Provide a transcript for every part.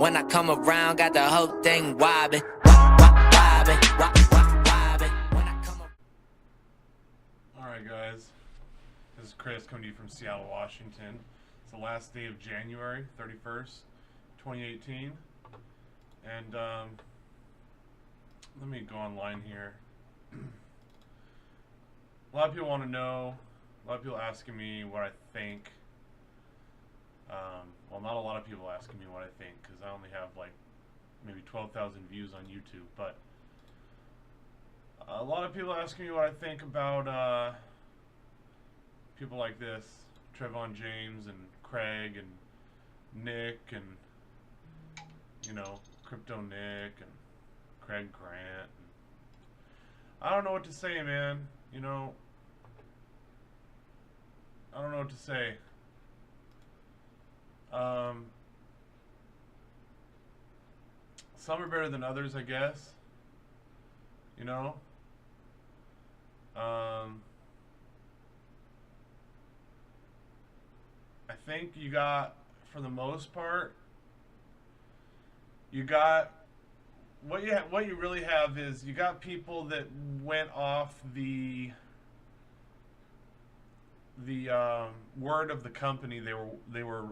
When I come around, got the whole thing wobbling. Wobbling. When I come around. Alright guys, this is Chris coming to you from Seattle, Washington. It's the last day of January 31st, 2018. And let me go online here. A lot of people want to know, a lot of people asking me what I think. Well, not a lot of people asking me what I think because I only have like maybe 12,000 views on YouTube, but a lot of people asking me what I think about people like this, Trevon James and Craig and Nick and, you know, Crypto Nick and Craig Grant. I don't know what to say, man. You know, I don't know what to say. Some are better than others, I guess. You know? I think you got, for the most part, you got what you really have is you got people that went off the word of the company they were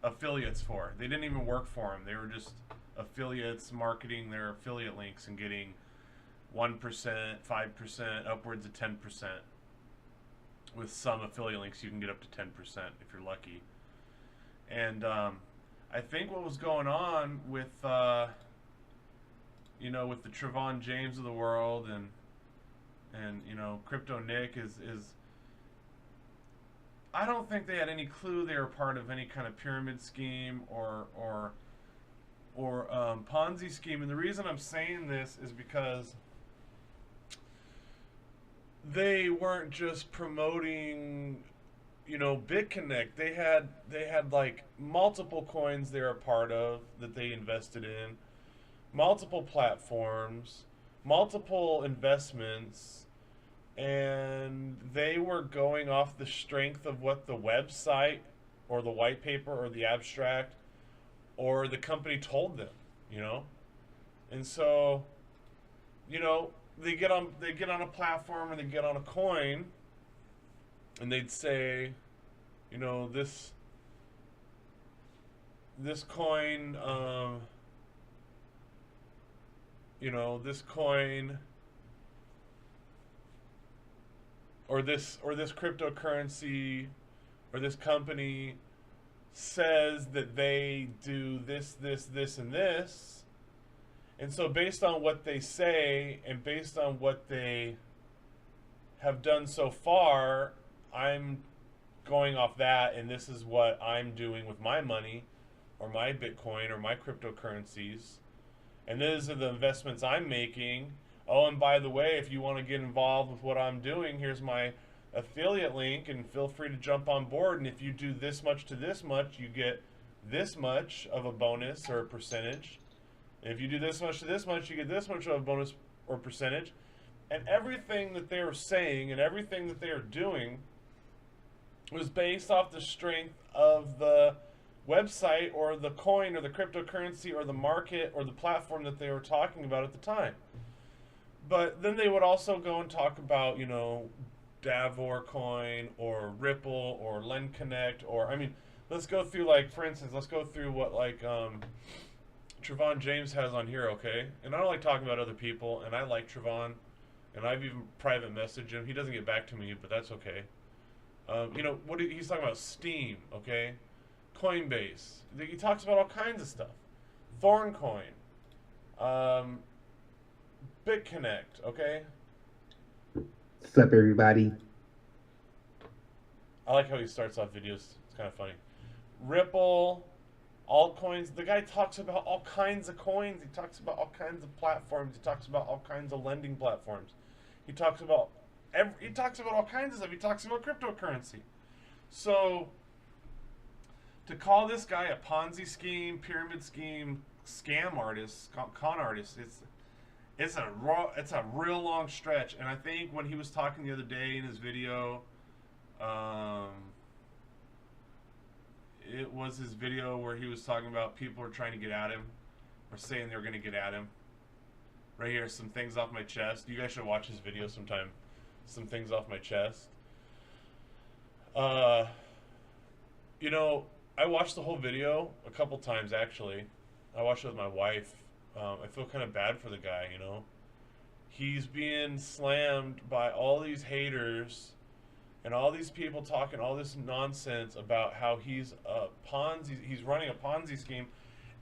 affiliates for. They didn't even work for them. They were just affiliates marketing their affiliate links and getting 1%, 5%, upwards of 10%. With some affiliate links, you can get up to 10% if you're lucky. And I think what was going on with, you know, with the Trevon James of the world and you know, Crypto Nick is I don't think they had any clue they were part of any kind of pyramid scheme or Ponzi scheme. And the reason I'm saying this is because they weren't just promoting, you know, BitConnect. They had like multiple coins they were a part of that they invested in, multiple platforms, multiple investments, and they were going off the strength of what the website or the white paper or the abstract or the company told them, you know. And so, you know, they get on a platform or they get on a coin and they'd say, you know, this coin, you know, this coin or this cryptocurrency or this company says that they do this, and this. And so based on what they say and based on what they have done so far, I'm going off that, and this is what I'm doing with my money or my Bitcoin or my cryptocurrencies. And these are the investments I'm making. Oh, and by the way, if you want to get involved with what I'm doing, here's my affiliate link, and feel free to jump on board. And if you do this much to this much, you get this much of a bonus or a percentage. And if you do this much to this much, you get this much of a bonus or percentage. And everything that they were saying and everything that they were doing was based off the strength of the website or the coin or the cryptocurrency or the market or the platform that they were talking about at the time. But then they would also go and talk about, you know, Davor coin or Ripple or Lend Connect, or, I mean, let's go through, like, for instance, let's go through what, like, Trevon James has on here, okay? And I don't like talking about other people, and I like Trevon, and I've even private messaged him. He doesn't get back to me, but that's okay. You know, he's talking about Steam, okay? Coinbase. He talks about all kinds of stuff. Thorncoin. BitConnect, okay? What's up, everybody? I like how he starts off videos. It's kind of funny. Ripple, altcoins. The guy talks about all kinds of coins. He talks about all kinds of platforms. He talks about all kinds of lending platforms. He talks about all kinds of stuff. He talks about cryptocurrency. So to call this guy a Ponzi scheme, pyramid scheme, scam artist, con artist, it's a real long stretch. And I think when he was talking the other day in his video, it was his video where he was talking about people are trying to get at him, or saying they were going to get at him. Right here, some things off my chest. You guys should watch his video sometime. Some things off my chest. You know, I watched the whole video a couple times, actually. I watched it with my wife. I feel kind of bad for the guy, you know. He's being slammed by all these haters and all these people talking all this nonsense about how he's a Ponzi, he's running a Ponzi scheme,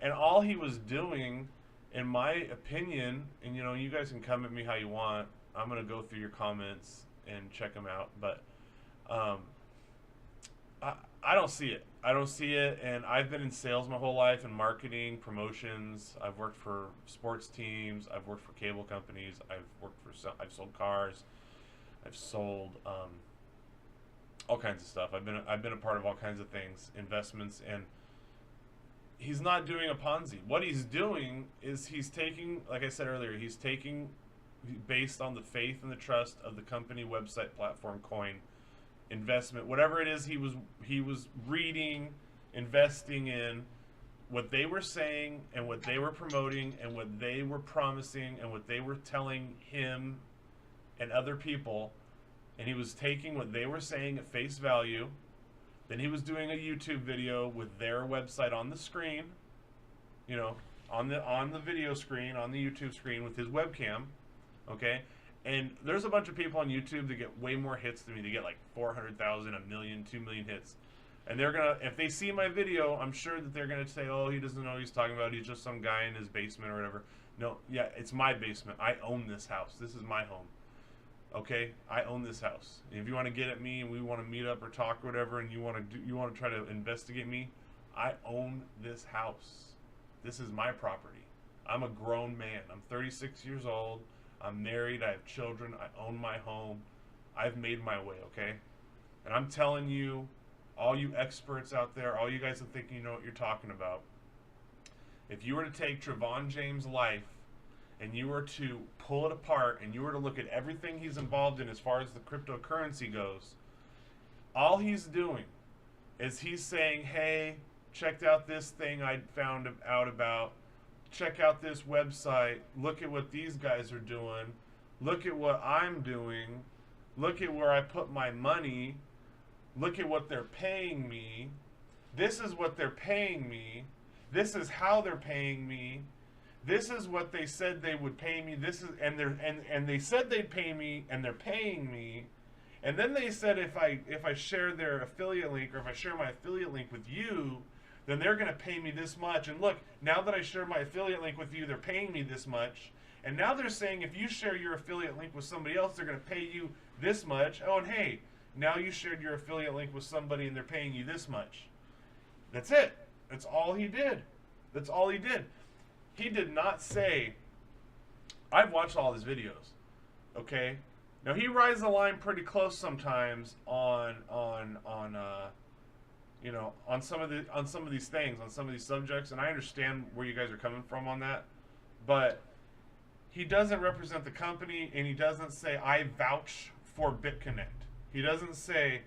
and all he was doing, in my opinion, and you know, you guys can come at me how you want. I'm gonna go through your comments and check them out, but I don't see it. I don't see it, and I've been in sales my whole life, in marketing, promotions. I've worked for sports teams. I've worked for cable companies. I've sold cars. I've sold all kinds of stuff. I've been a part of all kinds of things, investments, and he's not doing a Ponzi. What he's doing is he's taking, like I said earlier, he's taking based on the faith and the trust of the company, website, platform, coin, investment, whatever it is he was reading, investing in, what they were saying and what they were promoting and what they were promising and what they were telling him and other people, and he was taking what they were saying at face value. Then he was doing a YouTube video with their website on the screen, you know, on the video screen, on the YouTube screen with his webcam, okay? And there's a bunch of people on YouTube that get way more hits than me. They get like 400,000, 1 million, 2 million hits. And they're going to, if they see my video, I'm sure that they're going to say, oh, he doesn't know what he's talking about. He's just some guy in his basement or whatever. No, yeah, it's my basement. I own this house. This is my home. Okay? I own this house. And if you want to get at me and we want to meet up or talk or whatever, and you want to try to investigate me, I own this house. This is my property. I'm a grown man. I'm 36 years old. I'm married, I have children, I own my home, I've made my way, okay? And I'm telling you, all you experts out there, all you guys that think you know what you're talking about, if you were to take Trevon James' life and you were to pull it apart and you were to look at everything he's involved in as far as the cryptocurrency goes, all he's doing is he's saying, hey, checked out this thing I found out about, check out this website, look at what these guys are doing, look at what I'm doing, look at where I put my money, look at what they're paying me, this is what they're paying me, this is how they're paying me, this is what they said they would pay me, this is and they said they'd pay me and they're paying me, and then they said if I share their affiliate link, or if I share my affiliate link with you, then they're going to pay me this much. And look, now that I share my affiliate link with you, they're paying me this much. And now they're saying if you share your affiliate link with somebody else, they're going to pay you this much. Oh, and hey, now you shared your affiliate link with somebody and they're paying you this much. That's it. That's all he did. That's all he did. He did not say, I've watched all his videos, okay? Now, he rides the line pretty close sometimes on you know, on some of these things, on some of these subjects, and I understand where you guys are coming from on that, but he doesn't represent the company, and he doesn't say, I vouch for BitConnect. He doesn't say,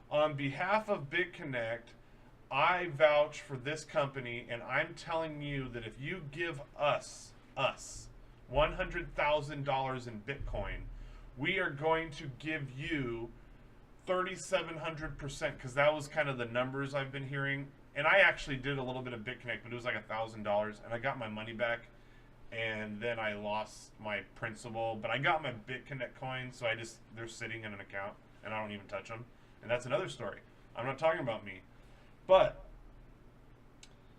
on behalf of BitConnect, I vouch for this company, and I'm telling you that if you give us $100,000 in Bitcoin, we are going to give you 3,700%, because that was kind of the numbers I've been hearing. And I actually did a little bit of BitConnect, but it was like $1,000, and I got my money back, and then I lost my principal. But I got my BitConnect coins, so they're sitting in an account, and I don't even touch them. And that's another story. I'm not talking about me. But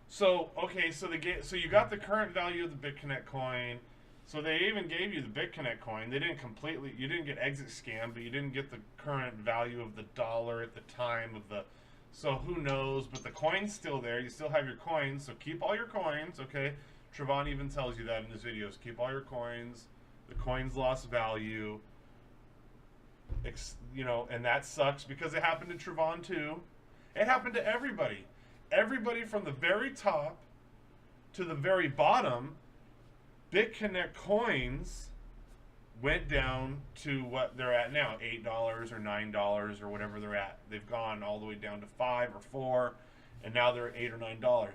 so okay, so you got the current value of the BitConnect coin. So they even gave you the BitConnect coin. You didn't get exit scam, but you didn't get the current value of the dollar at the time of the, so who knows, but the coin's still there. You still have your coins, so keep all your coins, okay? Trevon even tells you that in his videos. Keep all your coins. The coins lost value. You know, and that sucks because it happened to Trevon too. It happened to everybody. Everybody from the very top to the very bottom. BitConnect coins went down to what they're at now, $8 or $9 or whatever they're at. They've gone all the way down to $5 or $4, and now they're at $8 or $9.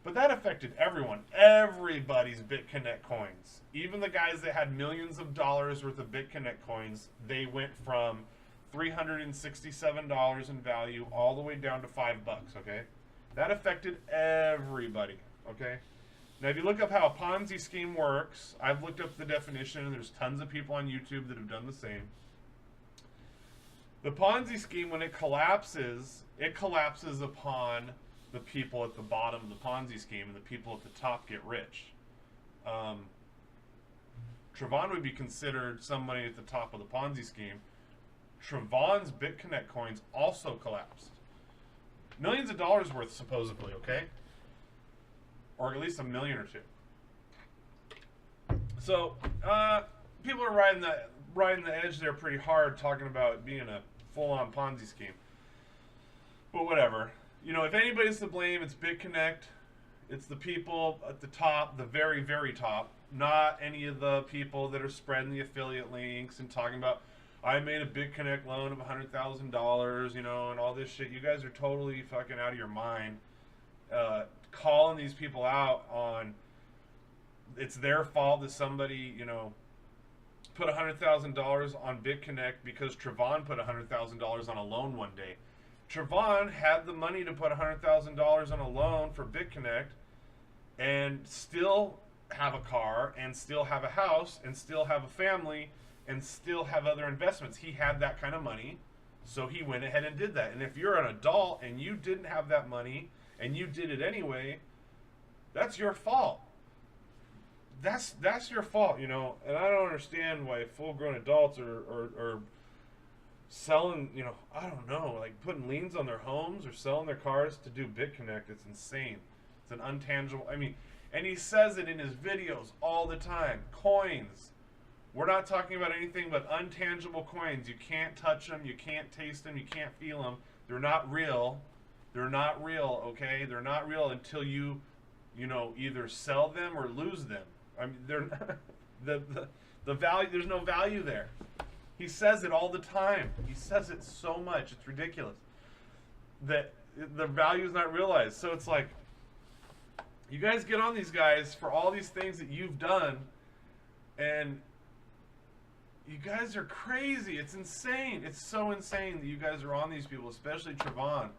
But that affected everyone. Everybody's BitConnect coins. Even the guys that had millions of dollars worth of BitConnect coins, they went from $367 in value all the way down to $5, okay? That affected everybody, okay? Now, if you look up how a Ponzi scheme works, I've looked up the definition, and there's tons of people on YouTube that have done the same. The Ponzi scheme, when it collapses upon the people at the bottom of the Ponzi scheme, and the people at the top get rich. Trevon would be considered somebody at the top of the Ponzi scheme. Trevon's BitConnect coins also collapsed. Millions of dollars worth, supposedly, okay? Or at least $1 million or $2 million. So, people are riding the edge there pretty hard, talking about it being a full-on Ponzi scheme. But whatever. You know, if anybody's to blame, it's BitConnect. It's the people at the top, the very, very top. Not any of the people that are spreading the affiliate links and talking about, I made a BitConnect loan of $100,000, you know, and all this shit. You guys are totally fucking out of your mind. Calling these people out on it's their fault that somebody, you know, put $100,000 on BitConnect because Trevon put $100,000 on a loan one day. Trevon had the money to put $100,000 on a loan for BitConnect and still have a car and still have a house and still have a family and still have other investments. He had that kind of money, so he went ahead and did that. And if you're an adult and you didn't have that money and you did it anyway, that's your fault. That's your fault, you know. And I don't understand why full-grown adults are selling, you know, I don't know, like putting liens on their homes or selling their cars to do BitConnect. It's insane. It's an untangible, I mean, and he says it in his videos all the time. Coins. We're not talking about anything but untangible coins. You can't touch them. You can't taste them. You can't feel them. They're not real. They're not real, okay? They're not real until you know, either sell them or lose them. I mean, they're the value. There's no value there. He says it all the time. He says it so much. It's ridiculous that the value is not realized. So it's like, you guys get on these guys for all these things that you've done, and you guys are crazy. It's insane. It's so insane that you guys are on these people, especially Trevon.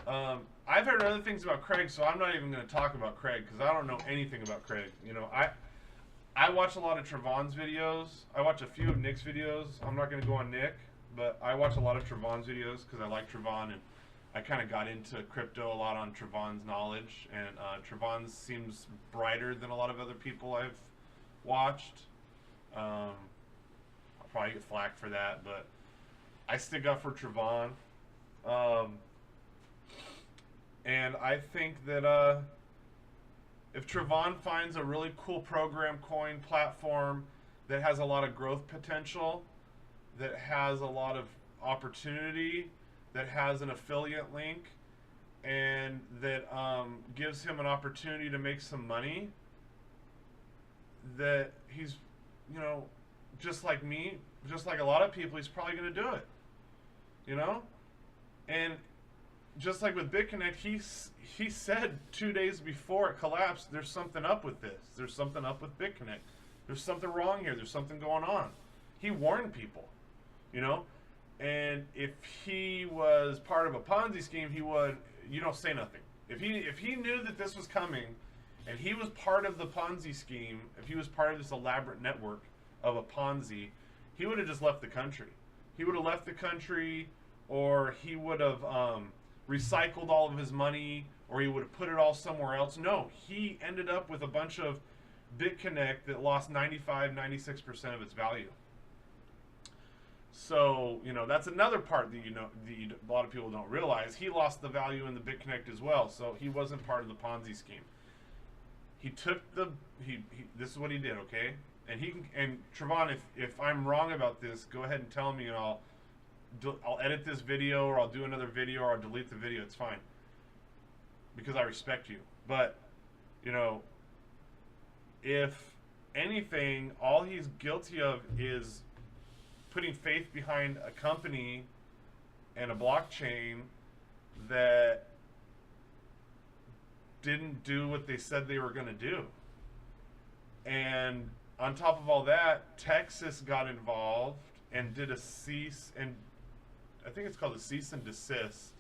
I've heard other things about Craig, so I'm not even going to talk about Craig because I don't know anything about Craig. You know, I watch a lot of Trevon's videos. I watch a few of Nick's videos. I'm not going to go on Nick, but I watch a lot of Trevon's videos because I like Trevon, and I kind of got into crypto a lot on Trevon's knowledge. And Trevon seems brighter than a lot of other people I've watched. I'll probably get flack for that, but I stick up for Trevon. And I think that if Trevon finds a really cool program coin platform that has a lot of growth potential, that has a lot of opportunity, that has an affiliate link, and that gives him an opportunity to make some money, that he's, you know, just like me, just like a lot of people, he's probably going to do it, you know? And just like with BitConnect, he said 2 days before it collapsed, there's something up with this. There's something up with BitConnect. There's something wrong here. There's something going on. He warned people, you know? And if he was part of a Ponzi scheme, he would, you don't say nothing. If he knew that this was coming, and he was part of the Ponzi scheme, if he was part of this elaborate network of a Ponzi, he would have just left the country. He would have left the country, or he would have recycled all of his money, or he would have put it all somewhere else. No, he ended up with a bunch of BitConnect that lost 95-96% of its value. So, you know, that's another part that, you know, a lot of people don't realize. He lost the value in the BitConnect as well, so he wasn't part of the Ponzi scheme. He took this is what he did, okay? And Trevon, if I'm wrong about this, go ahead and tell me, and I'll edit this video, or I'll do another video, or I'll delete the video. It's fine, because I respect you. But, you know, if anything, all he's guilty of is putting faith behind a company and a blockchain that didn't do what they said they were going to do. And on top of all that, Texas got involved and did a cease and I think it's called a cease and desist,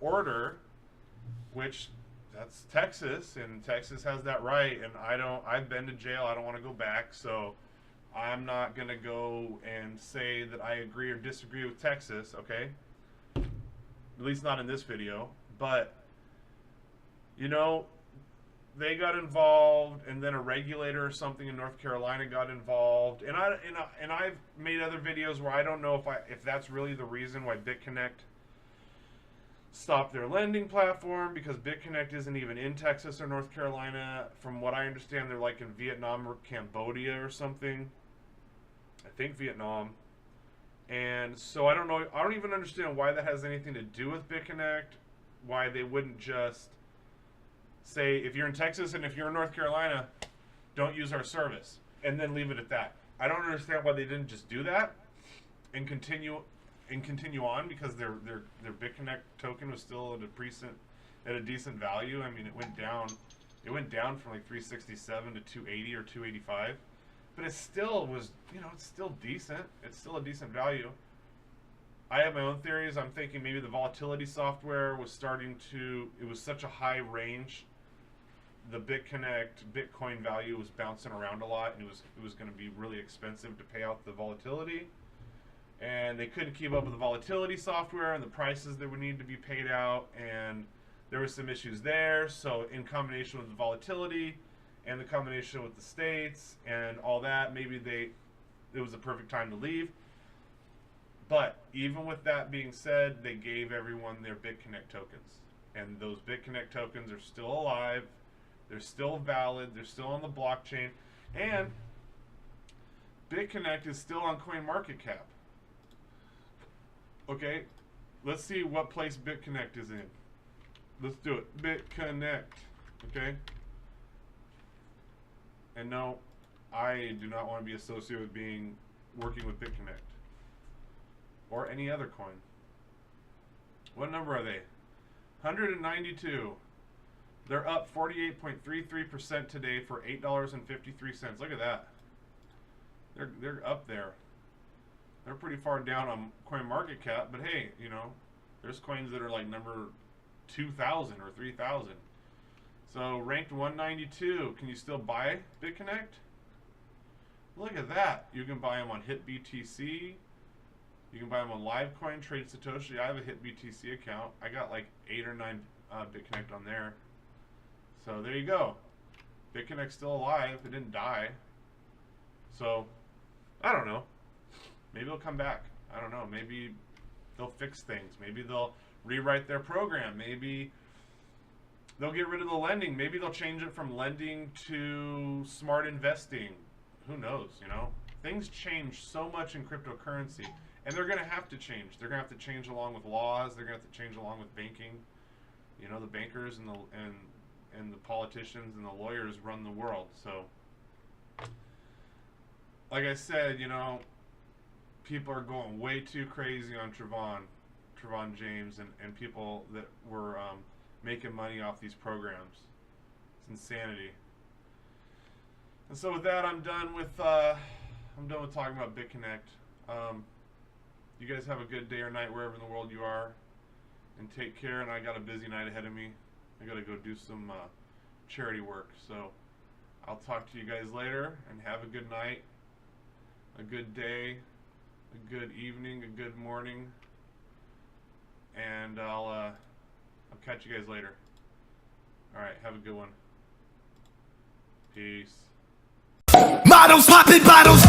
order, which that's Texas, and Texas has that right. And I've been to jail. I don't want to go back, so I'm not gonna go and say that I agree or disagree with Texas. Okay, at least not in this video. But they got involved, and then a regulator or something in North Carolina got involved, and I've made other videos where I don't know if that's really the reason why BitConnect stopped their lending platform, because BitConnect isn't even in Texas or North Carolina. From what I understand, they're like in Vietnam or Cambodia or something. I think Vietnam. And so I don't know. I don't even understand why that has anything to do with BitConnect. Why they wouldn't just say, if you're in Texas and if you're in North Carolina, don't use our service, and then leave it at that. I don't understand why they didn't just do that and continue on, because their BitConnect token was still at a decent value. I mean, it went down from like 367 to 280 or 285, but it still was, it's still decent. It's still a decent value. I have my own theories. I'm thinking maybe the volatility software was it was such a high range. The BitConnect Bitcoin value was bouncing around a lot, and it was going to be really expensive to pay out the volatility. And they couldn't keep up with the volatility software and the prices that would need to be paid out, and there were some issues there. So in combination with the volatility and the combination with the states and all that, maybe it was the perfect time to leave. But even with that being said, they gave everyone their BitConnect tokens, and those BitConnect tokens are still alive. They're still valid. They're still on the blockchain, and BitConnect is still on CoinMarketCap. Okay, let's see what place BitConnect is in. Let's do it. BitConnect. Okay. And no, I do not want to be associated with working with BitConnect or any other coin. What number are they? 192. They're up 48.33% today for $8.53. Look at that. They're up there. They're pretty far down on CoinMarketCap, but hey, there's coins that are like number 2,000 or 3,000. So ranked 192. Can you still buy BitConnect? Look at that. You can buy them on HitBTC. You can buy them on Livecoin, Trade Satoshi. I have a HitBTC account. I got like 8 or 9 BitConnect on there. So there you go. BitConnect's still alive. It didn't die. So I don't know. Maybe it'll come back. I don't know. Maybe they'll fix things. Maybe they'll rewrite their program. Maybe they'll get rid of the lending. Maybe they'll change it from lending to smart investing. Who knows, Things change so much in cryptocurrency. And they're going to have to change. They're going to have to change along with laws. They're going to have to change along with banking. The bankers and the politicians and the lawyers run the world. So, like I said, people are going way too crazy on Trevon James, and people that were making money off these programs. It's insanity. And so with that, I'm done with talking about BitConnect. You guys have a good day or night wherever in the world you are, and take care. And I got a busy night ahead of me. I got to go do some charity work. So I'll talk to you guys later, and have a good night, a good day, a good evening, a good morning, and I'll catch you guys later. All right, have a good one. Peace. Models popping bottles.